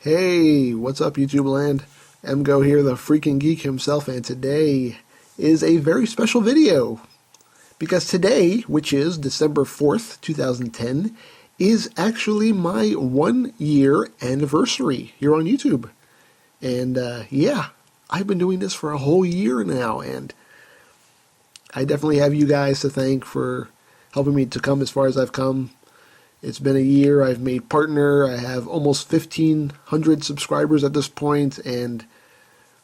Hey, what's up YouTube land? MGo here, the freaking geek himself, and today is a very special video. Because today, which is December 4th, 2010, is actually my 1-year anniversary here on YouTube. And yeah, I've been doing this for a whole year now, and I definitely have you guys to thank for helping me to come as far as I've come. It's been a year. I've made partner. I have almost 1,500 subscribers at this point, and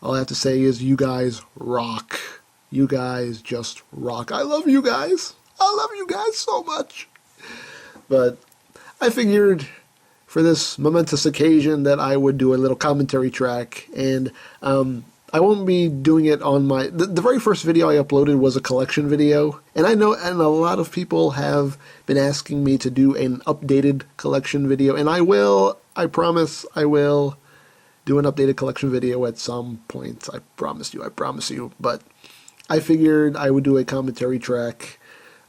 all I have to say is you guys rock. You guys just rock. I love you guys. I love you guys so much. But I figured for this momentous occasion that I would do a little commentary track, and I won't be doing it on my... The very first video I uploaded was a collection video, and I know, and a lot of people have been asking me to do an updated collection video, and I promise I will do an updated collection video at some point. I promise you, but I figured I would do a commentary track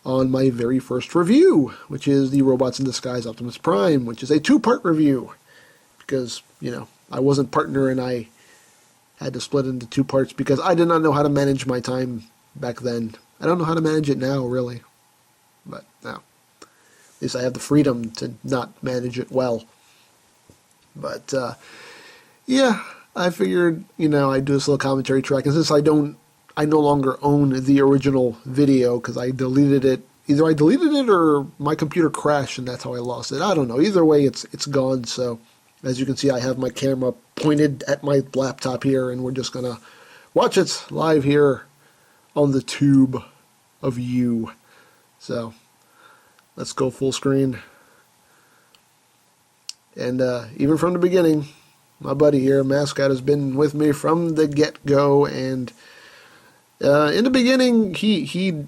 on my very first review, which is the Robots in Disguise Optimus Prime, which is a 2-part review, because, you know, I wasn't partner and I had to split into 2 parts because I did not know how to manage my time back then. I don't know how to manage it now, really. But now, at least I have the freedom to not manage it well. But, yeah, I figured, you know, I'd do this little commentary track. And since I no longer own the original video because I deleted it. Either I deleted it or my computer crashed and that's how I lost it. I don't know. Either way, it's gone, so... As you can see, I have my camera pointed at my laptop here, and we're just going to watch it live here on the tube of you. So, let's go full screen. And even from the beginning, my buddy here, Mascot, has been with me from the get-go, and in the beginning,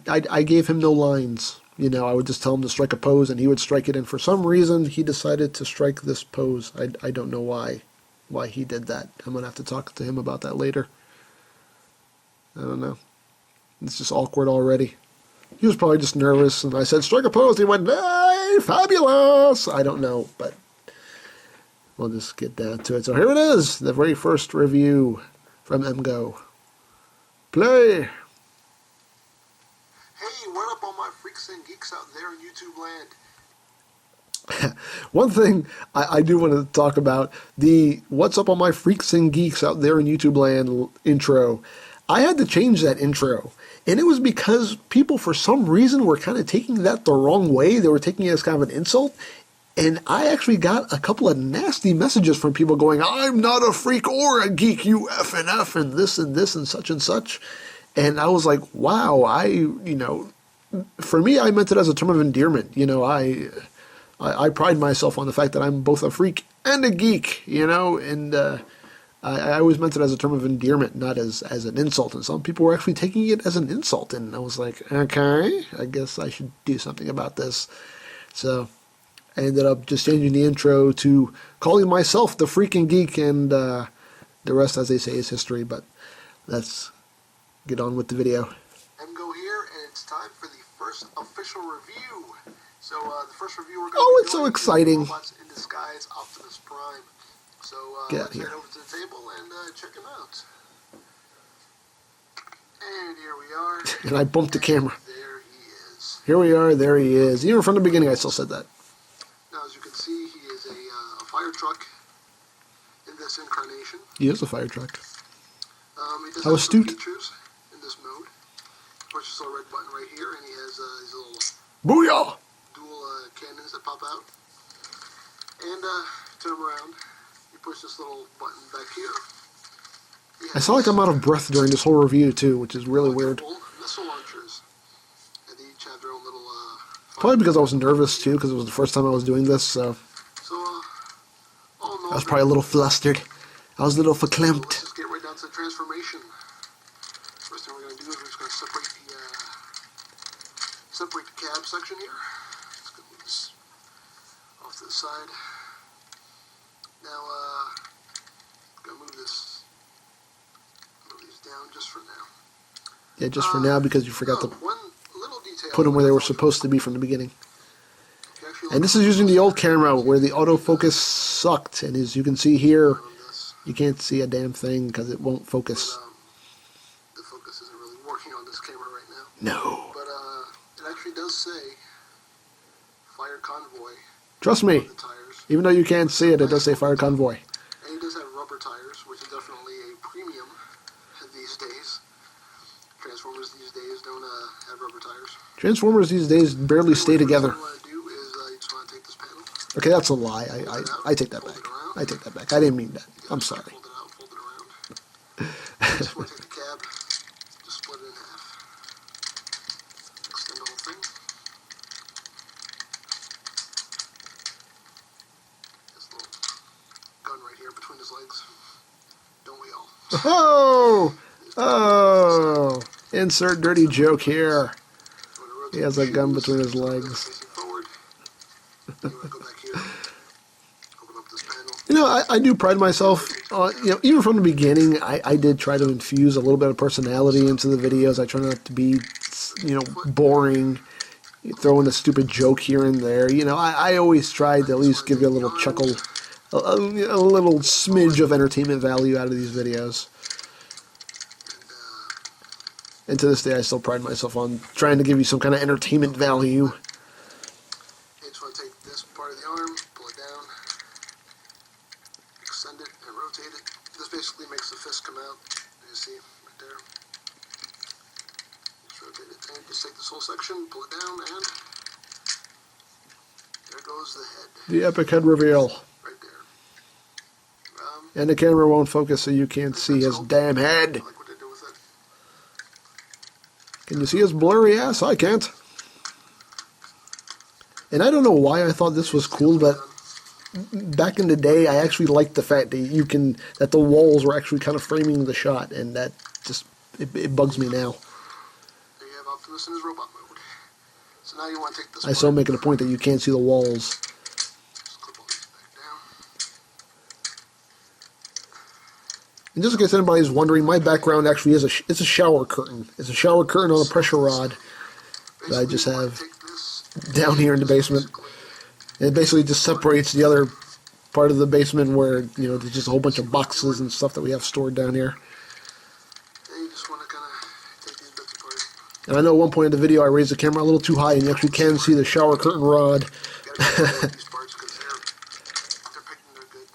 I gave him no lines. You know, I would just tell him to strike a pose, and he would strike it, and for some reason, he decided to strike this pose. I don't know why he did that. I'm going to have to talk to him about that later. I don't know. It's just awkward already. He was probably just nervous, and I said, strike a pose, and he went, hey, fabulous! I don't know, but we'll just get down to it. So here it is, the very first review from MGo. Play! What up, all my freaks and geeks out there in YouTube land? One thing I do want to talk about, the what's up all my freaks and geeks out there in YouTube land intro. I had to change that intro, and it was because people for some reason were kind of taking that the wrong way. They were taking it as kind of an insult, and I actually got a couple of nasty messages from people going, I'm not a freak or a geek, you F and this and such and such. And I was like, wow, you know... For me, I meant it as a term of endearment. You know, I pride myself on the fact that I'm both a freak and a geek, you know, and I always meant it as a term of endearment, not as an insult. And some people were actually taking it as an insult, and I was like, okay, I guess I should do something about this. So I ended up just changing the intro to calling myself the freaking geek, and the rest, as they say, is history. But let's get on with the video. MGo here, and it's time for the first official review. So the first review we're going to be it's so doing exciting. Is Robots in Disguise Optimus Prime. So let's head over to the table and check him out. And here we are. And I bumped the camera. There he is. Here we are, there he is. Even from the beginning I still said that. Now as you can see, he is a fire truck in this incarnation. He is a fire truck. He does How have some astute. features in this mode. Of course, you saw a red button right here, and he has his little Booyah! dual cannons that pop out. And turn him around. You push this little button back here. I sound like I'm out of breath during this whole review too, which is really weird. Missile launchers. And they each have their own little... Probably because I was nervous too, because it was the first time I was doing this, so... I was probably a little flustered. I was a little verklempt. Let's just get right down to the transformation. First thing we're going to do is we're just going to separate the cab section here. Let's go move this off to the side. Now, going to move these down just for now. Yeah, just for now, because you forgot to one little detail put them where they were supposed to be from the beginning. If you And this is using the old camera where the autofocus sucked. And as you can see here, you can't see a damn thing because it won't focus. The focus isn't really working on this camera right now. No. But it actually does say Fire Convoy. Trust me. Even though you can't see it, it does say Fire Convoy. And it does have rubber tires, which is definitely a premium these days. Transformers these days don't have rubber tires. Transformers these days barely stay together. What you want to do is you just want to take this panel. Okay, that's a lie. I take that back. I take that back. I didn't mean that. I'm sorry. Fold it out, fold it around. Just want to take the cab, just split it in half. Extend the whole thing. This little gun right here between his legs. Don't we all? Oh! Oh! Insert dirty joke here. He has a gun between his legs. You know, I do pride myself, you know, even from the beginning, I did try to infuse a little bit of personality into the videos. I try not to be, you know, boring, throw in a stupid joke here and there. You know, I always tried to at least give you a little chuckle, a little smidge of entertainment value out of these videos. And to this day, I still pride myself on trying to give you some kind of entertainment value. You just want to take this part of the arm, pull it down, extend it, and rotate it. This basically makes the fist come out. You see, right there. Just rotate it, and just take this whole section, pull it down, and there goes the head. The epic head reveal. Right there. And the camera won't focus, so you can't see his damn head. I like what they do with it. Can you see his blurry ass? I can't. And I don't know why I thought this was cool, but back in the day, I actually liked the fact that that the walls were actually kind of framing the shot, and that just, it bugs me now. There you have Optimus in his robot mode. So now you want to take this I still make it a point that you can't see the walls. Just clip all these back down. And just in case anybody's wondering, my background actually is it's a shower curtain. It's a shower curtain on a pressure rod that I just have down here in the basement. And it basically just separates the other part of the basement where, you know, there's just a whole bunch of boxes and stuff that we have stored down here. And you just want to kind of take these bits apart. And I know at one point in the video I raised the camera a little too high and you actually can see the shower curtain rod. You gotta get these parts because they're picking, they're good.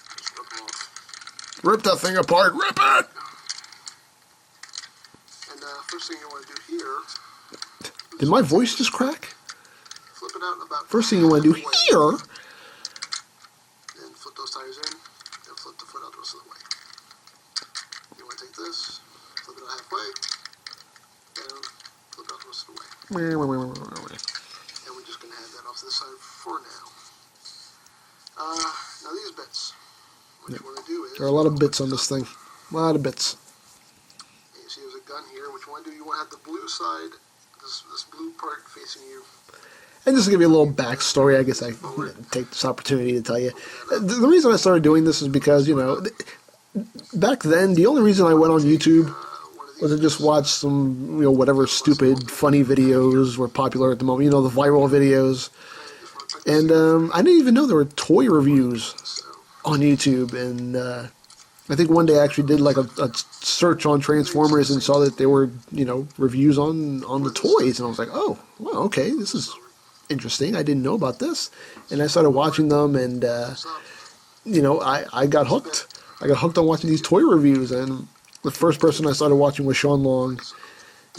Just rip them off. Rip that thing apart, rip it! And first thing you want to do here. Did my voice just crack? Flip it out about. First thing you want to do here. Then flip those tires in. Then flip the foot out the rest of the way. You want to take this, flip it out halfway, down, flip it out the rest of the way. And we're just going to have that off to the side for now. Now these bits. What you want to do is. There are a lot of bits on this thing. A lot of bits. And you see there's a gun here. What you want to do, you want to have the blue side, this blue part facing you. And just to give you a little backstory, I guess I take this opportunity to tell you. The reason I started doing this is because, you know, back then, the only reason I went on YouTube was to just watch some, you know, whatever stupid, funny videos were popular at the moment. You know, the viral videos. And I didn't even know there were toy reviews on YouTube. And I think one day I actually did like a search on Transformers and saw that there were, you know, reviews on the toys. And I was like, oh, well, okay, this is interesting. I didn't know about this. And I started watching them and, you know, I got hooked. I got hooked on watching these toy reviews. And the first person I started watching was Sean Long.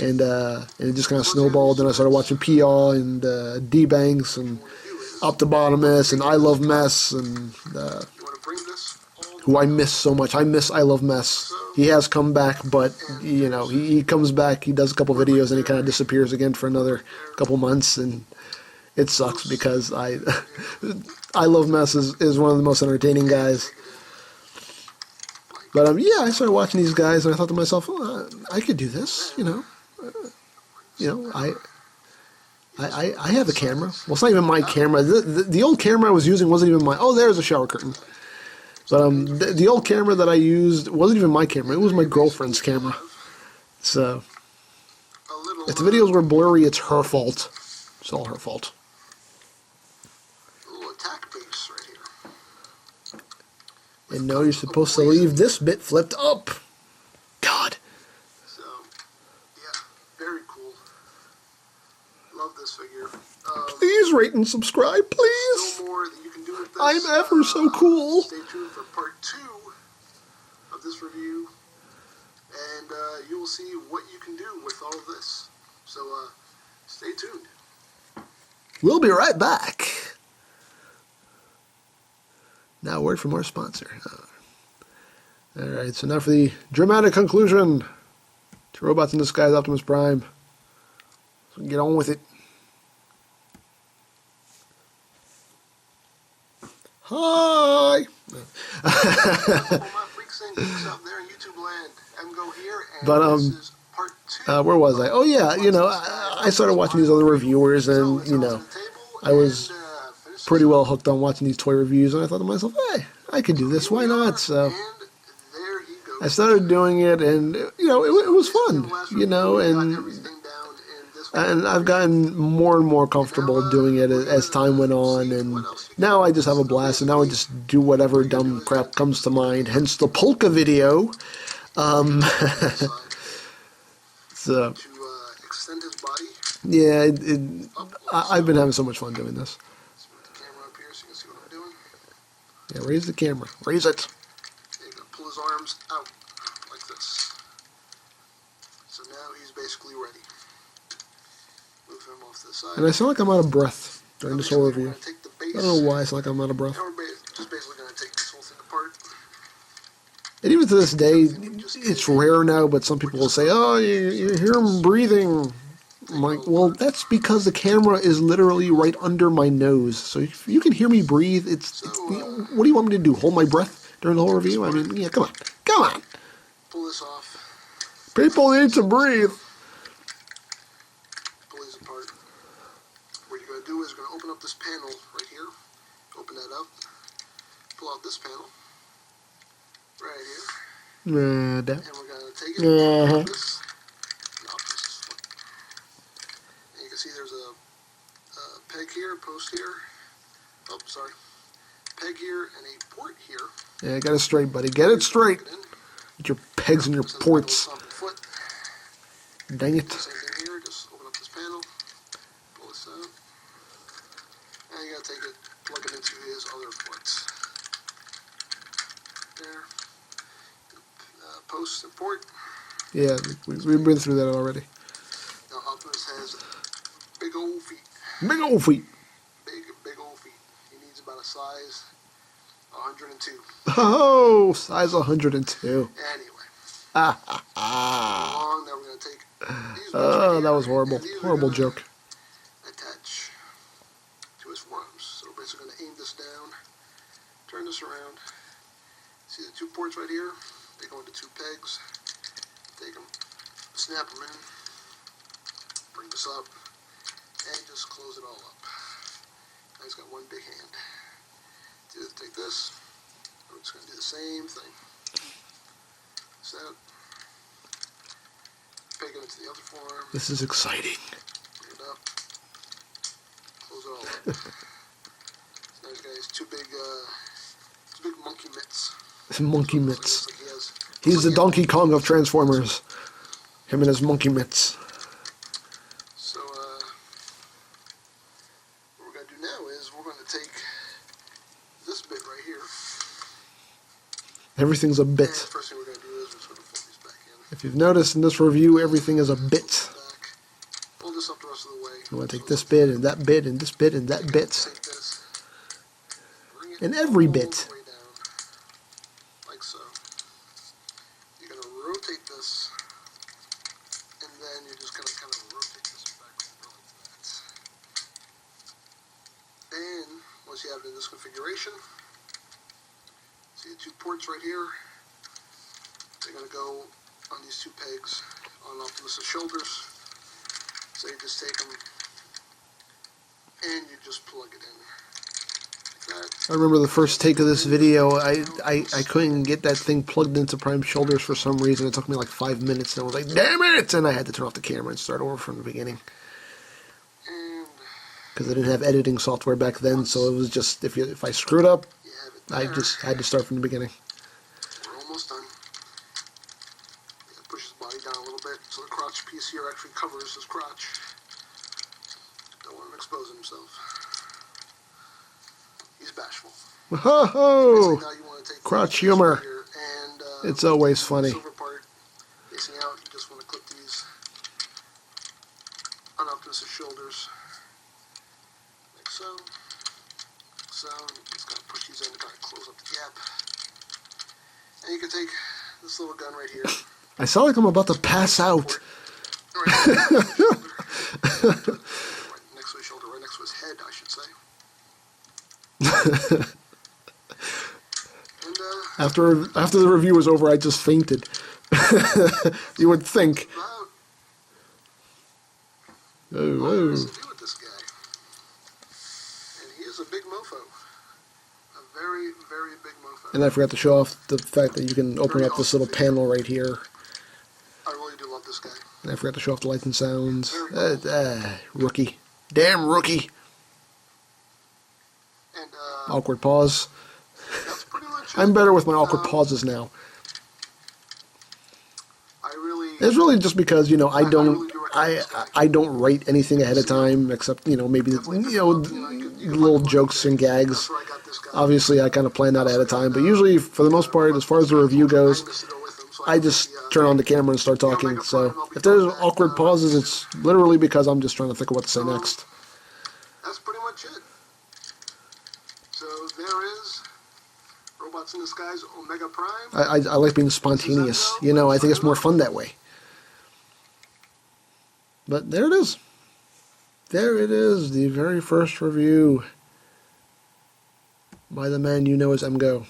And it just kind of snowballed. Then I started watching P.R. and D-Banks and Optibotimus and I Love Mess and who I miss so much. I miss I Love Mess. He has come back, but, you know, he comes back, he does a couple videos, and he kind of disappears again for another couple months, and it sucks because I Love Mess is one of the most entertaining guys. But, yeah, I started watching these guys, and I thought to myself, well, I could do this, you know. I have a camera. Well, it's not even my camera. The old camera I was using wasn't even my... Oh, there's a shower curtain. But the old camera that I used wasn't even my camera. It was my girlfriend's camera. So... A little If the videos were blurry, it's her fault. It's all her fault. A little attack base right here. And no, you're supposed to leave this bit flipped up. God. So, yeah, very cool. Love this figure. Please rate and subscribe, please. Still more that you can do with this. I'm ever so cool. Stay tuned for part 2 of this review, and you will see what you can do with all of this. So, stay tuned. We'll be right back. Now, a word from our sponsor. All right, so now for the dramatic conclusion to Robots in Disguise Optimus Prime. So we can get on with it. Hi! All my freaks and geeks out there in YouTube land. Go here, and But, this is part 2. where was I? Oh, yeah, you know, I started watching these other reviewers, and, you know, I was pretty well hooked on watching these toy reviews, and I thought to myself, hey, I could do this, why not? So I started doing it, and, you know, it was fun, you know, and I've gotten more and more comfortable doing it as time went on, and now I just have a blast, and now I just do whatever dumb crap comes to mind, hence the polka video. So, extend his body. yeah, I've been having so much fun doing this. Let's move the camera up here so you can see what I'm doing. Yeah, raise the camera. Raise it. There you go. Pull his arms out like this. So now he's basically ready. Move him off to the side. And I sound like I'm out of breath during this whole We're review. gonna take the base. I don't know why I sound like I'm out of breath. Now we're just basically going to take this whole thing apart. And even to this day, it's rare now, but some people will say, oh, you hear him breathing. I'm like, well, that's because the camera is literally right under my nose. So if you can hear me breathe, what do you want me to do, hold my breath during the whole review? I mean, yeah, come on. Come on. Pull this off. People need to breathe. Pull these apart. What you're going to do is you're going to open up this panel right here. Open that up. Pull out this panel. Right here. And we're going to take it. Like this. And you can see there's a peg here, post here. Oh, sorry. Peg here and a port here. Yeah, get it straight, buddy. Get it straight. Get your pegs and your ports. Dang it. Same thing here. Just open up this panel. Pull this out. And you got to take it, plug it into his other ports. There. Post and port. Yeah, we've been through that already. Now Optimus has big old feet. Big old feet. Big old feet. He needs about a size 102. Oh, size 102. Anyway. Now we're going to take these Oh, that was horrible. Horrible joke. Attach to his forearms. So we're basically going to aim this down, turn this around. See the 2 ports right here? They go into 2 pegs. Take them, snap them in, bring this up, and just close it all up. Now he's got one big hand. Take this. We're just going to do the same thing. Set. Peg it into the other forearm. This is exciting. Bring it up. Close it all up. So now he's got his two big monkey mitts. Monkey mitts. Like He's the Donkey Kong of Transformers. Him and his monkey mitts. So, what we're going to do now is we're going to take this bit right here. Everything's a bit. And the first thing we're going to do is we're just going to fold these back in. If you've noticed in this review, everything is a bit. Back. Fold this up the rest of the way. You want to take this bit and that bit and this bit and that bit. Take this. Bring it And every all bit. the way down. Like so. You're going to rotate this. And then you're just going to kind of rotate this back over like that. And once you have it in this configuration, see the 2 ports right here? They're going to go on these 2 pegs on Optimus' shoulders. So you just take them and you just plug it in like I remember the first take of this video, I couldn't get that thing plugged into Prime's shoulders for some reason. It took me like 5 minutes, and I was like, damn it! And I had to turn off the camera and start over from the beginning. Because I didn't have editing software back then, so it was just, if I screwed up, I just had to start from the beginning. We're almost done. Push his body down a little bit, so the crotch piece here actually covers his crotch. Don't want him exposing himself. He's bashful. Ho-ho! Crotch humor. And, it's always funny. Silver part facing out, you just want to clip these on Optimus's shoulders. Like so. So, just gotta push these in to kind of close up the gap. And you can take this little gun right here. I sound like I'm about to pass out. Right next to his shoulder, right next to his head, I should say. And, after the review was over, I just fainted. You would think. What to do with this guy? And he is a big mofo. A very, very big mofo. And I forgot to show off the fact that you can open up this little panel right here. I really do love this guy. And I forgot to show off the lights and sounds. Rookie. Damn rookie. And, awkward pause. that's pretty much it. I'm better with my awkward pauses now. It's really just because, you know, I don't write anything ahead of time except, you know, maybe, little jokes and gags. Obviously, I kind of plan that ahead of time, but usually, for the most part, as far as the review goes, I just turn on the camera and start talking. So if there's awkward pauses, it's literally because I'm just trying to think of what to say next. That's pretty much it. So there is Robots in Disguise Omega Prime. I like being spontaneous. You know, I think it's more fun that way. But there it is. There it is, the very first review by the man you know as MGO.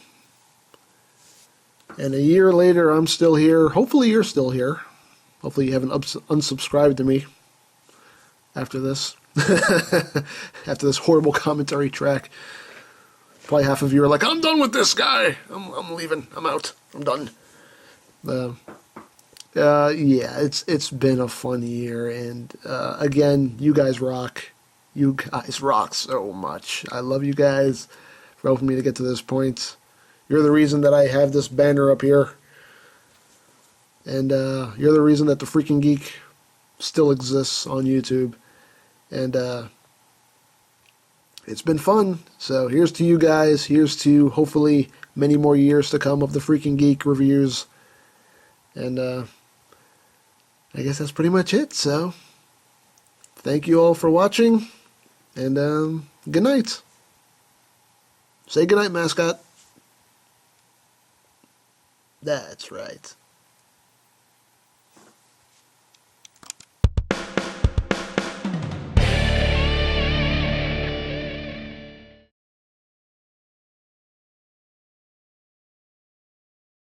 And a year later, I'm still here. Hopefully you're still here. Hopefully you haven't unsubscribed to me after this. After this horrible commentary track. Probably half of you are like, I'm done with this guy. I'm leaving. I'm out. I'm done. Yeah, it's been a fun year, and again, you guys rock. You guys rock so much. I love you guys for helping me to get to this point. You're the reason that I have this banner up here, and you're the reason that the Freakin Geek still exists on YouTube, and it's been fun. So here's to you guys. Here's to hopefully many more years to come of the Freakin Geek reviews, and I guess that's pretty much it. So thank you all for watching, and good night. Say good night, mascot. That's right.